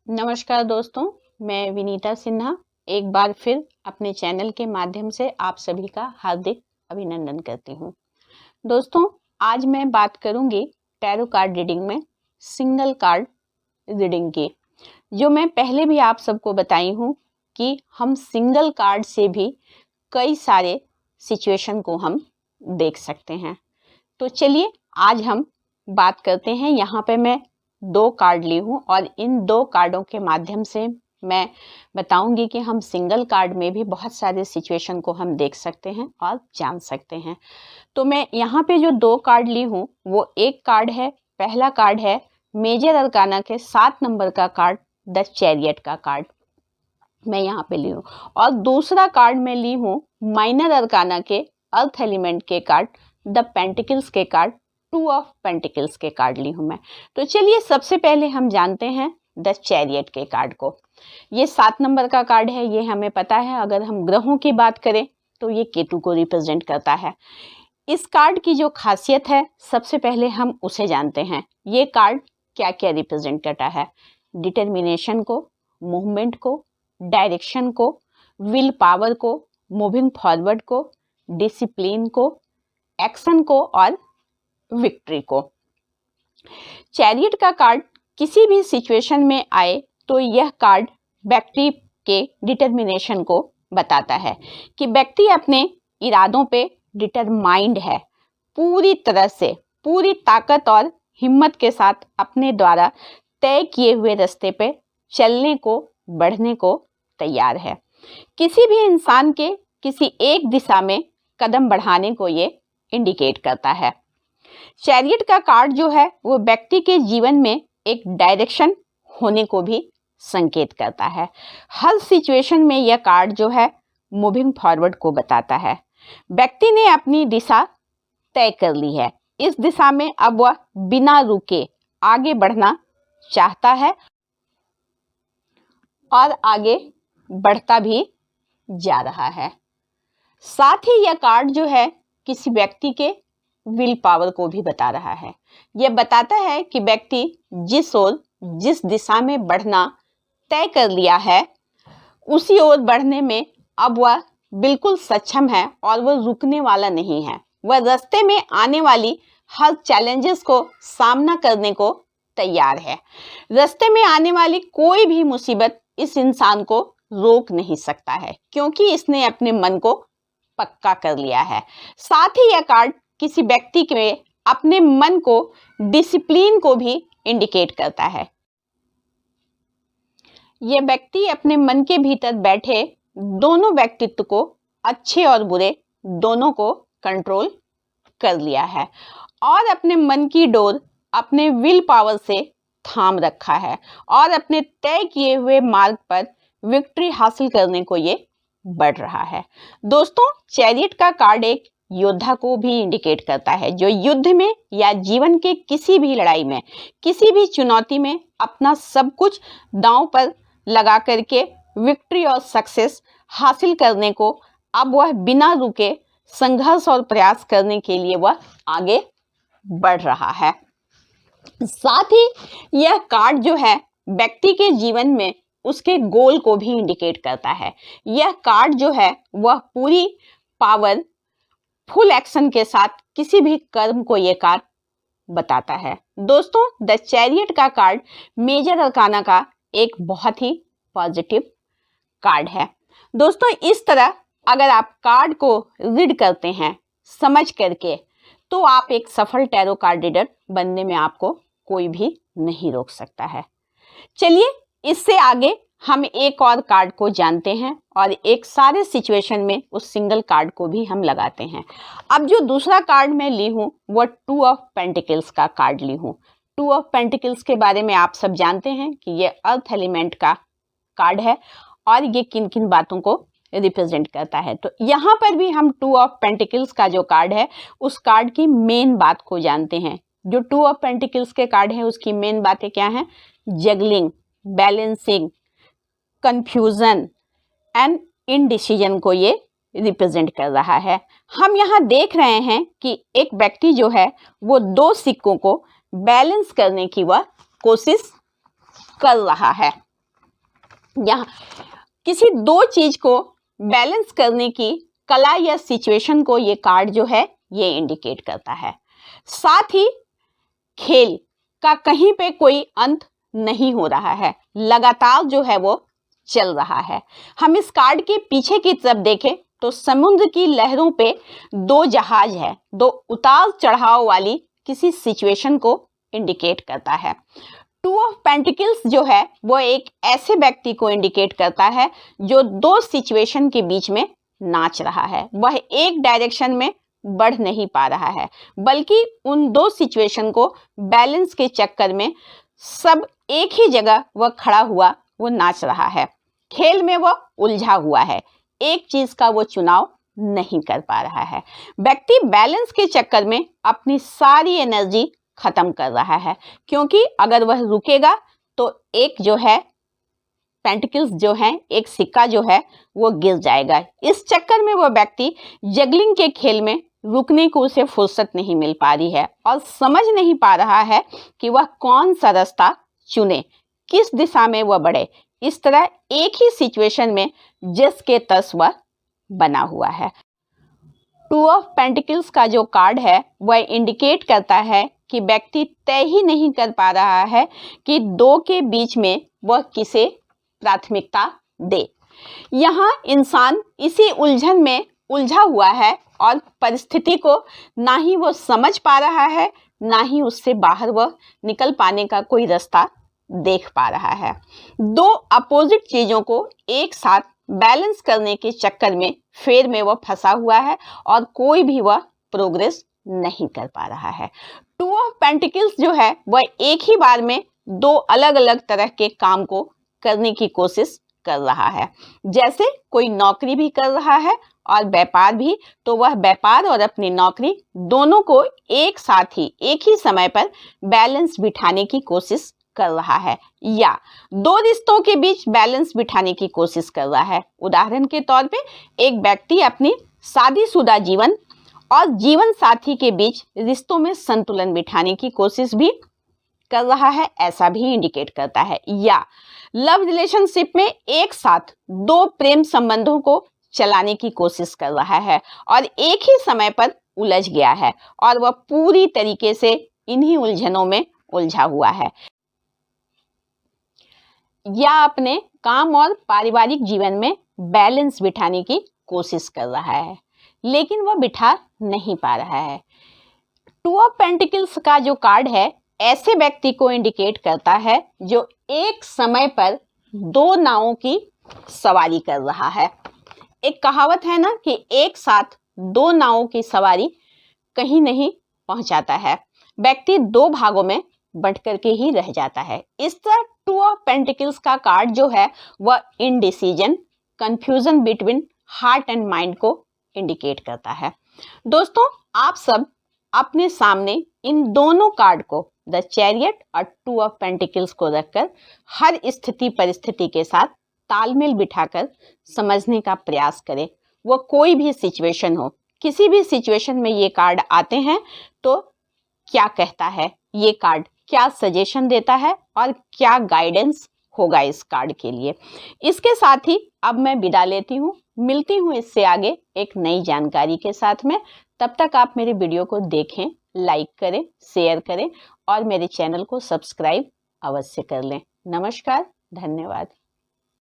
नमस्कार दोस्तों, मैं विनीता सिन्हा एक बार फिर अपने चैनल के माध्यम से आप सभी का हार्दिक अभिनंदन करती हूँ। दोस्तों, आज मैं बात करूँगी टैरो कार्ड रीडिंग में सिंगल कार्ड रीडिंग की, जो मैं पहले भी आप सबको बताई हूँ कि हम सिंगल कार्ड से भी कई सारे सिचुएशन को हम देख सकते हैं। तो चलिए आज हम बात करते हैं। यहाँ पे मैं 2 कार्ड ली हूँ और इन 2 कार्डों के माध्यम से मैं बताऊंगी कि हम सिंगल कार्ड में भी बहुत सारे सिचुएशन को हम देख सकते हैं और जान सकते हैं। तो मैं यहाँ पे जो 2 कार्ड ली हूँ वो एक कार्ड है, पहला कार्ड है मेजर अरकाना के 7 नंबर का कार्ड द चैरियट का कार्ड मैं यहाँ पे ली हूँ, और दूसरा कार्ड मैं ली हूँ माइनर अरकाना के अर्थ एलिमेंट के कार्ड द पेंटिकल्स के कार्ड 2 ऑफ पेंटिकल्स के कार्ड ली हूँ मैं। तो चलिए सबसे पहले हम जानते हैं द चैरियट के कार्ड को। ये 7 नंबर का कार्ड है, ये हमें पता है। अगर हम ग्रहों की बात करें तो ये केतु को रिप्रेजेंट करता है। इस कार्ड की जो खासियत है सबसे पहले हम उसे जानते हैं। ये कार्ड क्या क्या रिप्रेजेंट करता है? डिटर्मिनेशन को, मूवमेंट को, डायरेक्शन को, विल पावर को, मूविंग फॉरवर्ड को, डिसिप्लिन को, एक्शन को और विक्ट्री को। चैरियट का कार्ड किसी भी सिचुएशन में आए तो यह कार्ड व्यक्ति के डिटर्मिनेशन को बताता है कि व्यक्ति अपने इरादों पे डिटरमाइंड है, पूरी तरह से पूरी ताकत और हिम्मत के साथ अपने द्वारा तय किए हुए रास्ते पे चलने को, बढ़ने को तैयार है। किसी भी इंसान के किसी एक दिशा में कदम बढ़ाने को ये इंडिकेट करता है। चैरियट का कार्ड जो है वो व्यक्ति के जीवन में एक डायरेक्शन होने को भी संकेत करता है। हर सिचुएशन में यह कार्ड जो है मूविंग फॉरवर्ड को बताता है। व्यक्ति ने अपनी दिशा तय कर ली है, इस दिशा में अब वह बिना रुके आगे बढ़ना चाहता है और आगे बढ़ता भी जा रहा है। साथ ही यह कार्ड जो है किसी व्यक्ति के विल पावर को भी बता रहा है। यह बताता है कि व्यक्ति जिस ओर जिस दिशा में बढ़ना तय कर लिया है उसी ओर बढ़ने में अब वह बिल्कुल सक्षम है और वह रुकने वाला नहीं है। वह रास्ते में आने वाली हर चैलेंजेस को सामना करने को तैयार है। रास्ते में आने वाली कोई भी मुसीबत इस इंसान को रोक नहीं सकता है, क्योंकि इसने अपने मन को पक्का कर लिया है। साथ ही यह कार्ड किसी व्यक्ति के अपने मन को, डिसिप्लिन को भी इंडिकेट करता है। यह व्यक्ति अपने मन के भीतर बैठे दोनों व्यक्तित्व को, अच्छे और बुरे दोनों को कंट्रोल कर लिया है और अपने मन की डोर अपने विल पावर से थाम रखा है और अपने तय किए हुए मार्ग पर विक्ट्री हासिल करने को ये बढ़ रहा है। दोस्तों, चैरियट का कार्ड एक योद्धा को भी इंडिकेट करता है, जो युद्ध में या जीवन के किसी भी लड़ाई में, किसी भी चुनौती में अपना सब कुछ दांव पर लगा करके विक्ट्री और सक्सेस हासिल करने को अब वह बिना रुके संघर्ष और प्रयास करने के लिए वह आगे बढ़ रहा है। साथ ही यह कार्ड जो है व्यक्ति के जीवन में उसके गोल को भी इंडिकेट करता है। यह कार्ड जो है वह पूरी पावर, फुल एक्शन के साथ किसी भी कर्म को यह कार्ड बताता है। दोस्तों, द चैरियट का कार्ड मेजर अरकाना का एक बहुत ही पॉजिटिव कार्ड है। दोस्तों, इस तरह अगर आप कार्ड को रीड करते हैं समझ करके, तो आप एक सफल टैरो कार्ड रीडर बनने में आपको कोई भी नहीं रोक सकता है। चलिए इससे आगे हम एक और कार्ड को जानते हैं और एक सारे सिचुएशन में उस सिंगल कार्ड को भी हम लगाते हैं। अब जो दूसरा कार्ड मैं ली हूँ वह 2 ऑफ पेंटिकल्स का कार्ड ली हूँ। 2 ऑफ पेंटिकल्स के बारे में आप सब जानते हैं कि ये अर्थ एलिमेंट का कार्ड है और ये किन किन बातों को रिप्रेजेंट करता है। तो यहाँ पर भी हम 2 ऑफ पेंटिकल्स का जो कार्ड है उस कार्ड की मेन बात को जानते हैं। जो 2 ऑफ पेंटिकल्स के कार्ड है उसकी मेन बातें क्या हैं? Juggling, balancing, confusion and indecision को ये रिप्रेजेंट कर रहा है। हम यहाँ देख रहे हैं कि एक व्यक्ति जो है वो 2 सिक्कों को बैलेंस करने की वह कोशिश कर रहा है। यहाँ किसी दो चीज को बैलेंस करने की कला या सिचुएशन को ये कार्ड जो है ये इंडिकेट करता है। साथ ही खेल का कहीं पे कोई अंत नहीं हो रहा है, लगातार जो है वो चल रहा है। हम इस कार्ड के पीछे की तरफ देखें तो समुद्र की लहरों पे दो जहाज है, दो उतार चढ़ाव वाली किसी सिचुएशन को इंडिकेट करता है। टू ऑफ पेंटिकल्स जो है वो एक ऐसे व्यक्ति को इंडिकेट करता है जो दो सिचुएशन के बीच में नाच रहा है। वह एक डायरेक्शन में बढ़ नहीं पा रहा है, बल्कि उन दो सिचुएशन को बैलेंस के चक्कर में सब एक ही जगह वह खड़ा हुआ वो नाच रहा है। खेल में वह उलझा हुआ है, एक चीज का वो चुनाव नहीं कर पा रहा है। व्यक्ति बैलेंस के चक्कर में अपनी सारी एनर्जी खत्म कर रहा है, क्योंकि अगर वह रुकेगा तो एक जो है पेंटिकल्स जो है, एक सिक्का जो है वो गिर जाएगा। इस चक्कर में वह व्यक्ति जगलिंग के खेल में रुकने को उसे फुर्सत नहीं मिल पा रही है और समझ नहीं पा रहा है कि वह कौन सा रास्ता चुने, किस दिशा में वह बढ़े। इस तरह एक ही सिचुएशन में जस के तस वह बना हुआ है। टू ऑफ पेंटिकल्स का जो कार्ड है वह इंडिकेट करता है कि व्यक्ति तय ही नहीं कर पा रहा है कि दो के बीच में वह किसे प्राथमिकता दे। यहाँ इंसान इसी उलझन में उलझा हुआ है और परिस्थिति को ना ही वो समझ पा रहा है, ना ही उससे बाहर वह निकल पाने का कोई रास्ता देख पा रहा है। दो अपोजिट चीजों को एक साथ बैलेंस करने के चक्कर में फेर में वह फंसा हुआ है और कोई भी वह प्रोग्रेस नहीं कर पा रहा है। टू ऑफ पेंटिकल्स जो है वह एक ही बार में दो अलग अलग तरह के काम को करने की कोशिश कर रहा है। जैसे कोई नौकरी भी कर रहा है और व्यापार भी, तो वह व्यापार और अपनी नौकरी दोनों को एक साथ ही एक ही समय पर बैलेंस बिठाने की कोशिश कर रहा है, या दो रिश्तों के बीच बैलेंस बिठाने की कोशिश कर रहा है। उदाहरण के तौर पे एक व्यक्ति अपनी शादीशुदा जीवन और जीवन साथी के बीच रिश्तों में संतुलन बिठाने की कोशिश भी कर रहा है, ऐसा भी इंडिकेट करता है। या लव रिलेशनशिप में एक साथ दो प्रेम संबंधों को चलाने की कोशिश कर रहा है और एक ही समय पर उलझ गया है और वह पूरी तरीके से इन्हीं उलझनों में उलझा हुआ है। या अपने काम और पारिवारिक जीवन में बैलेंस बिठाने की कोशिश कर रहा है, लेकिन वह बिठा नहीं पा रहा है। टू ऑफ पेंटिकल्स का जो कार्ड है ऐसे व्यक्ति को इंडिकेट करता है जो एक समय पर दो नावों की सवारी कर रहा है। एक कहावत है ना कि एक साथ दो नावों की सवारी कहीं नहीं पहुंचाता है, व्यक्ति दो भागों में बंट करके ही रह जाता है। इस तरह टू ऑफ पेंटिकल्स का कार्ड जो है वह indecision, confusion between heart and mind को इंडिकेट करता है। दोस्तों, आप सब अपने सामने इन दोनों कार्ड को, द चैरियट और टू ऑफ पेंटिकल्स को रखकर हर स्थिति परिस्थिति के साथ तालमेल बिठाकर समझने का प्रयास करें। वो कोई भी सिचुएशन हो, किसी भी सिचुएशन में ये कार्ड आते हैं तो क्या कहता है ये कार्ड, क्या सजेशन देता है और क्या गाइडेंस होगा इस कार्ड के लिए। इसके साथ ही अब मैं विदा लेती हूँ, मिलती हूँ इससे आगे एक नई जानकारी के साथ में। तब तक आप मेरे वीडियो को देखें, लाइक करें, शेयर करें और मेरे चैनल को सब्सक्राइब अवश्य कर लें। नमस्कार, धन्यवाद।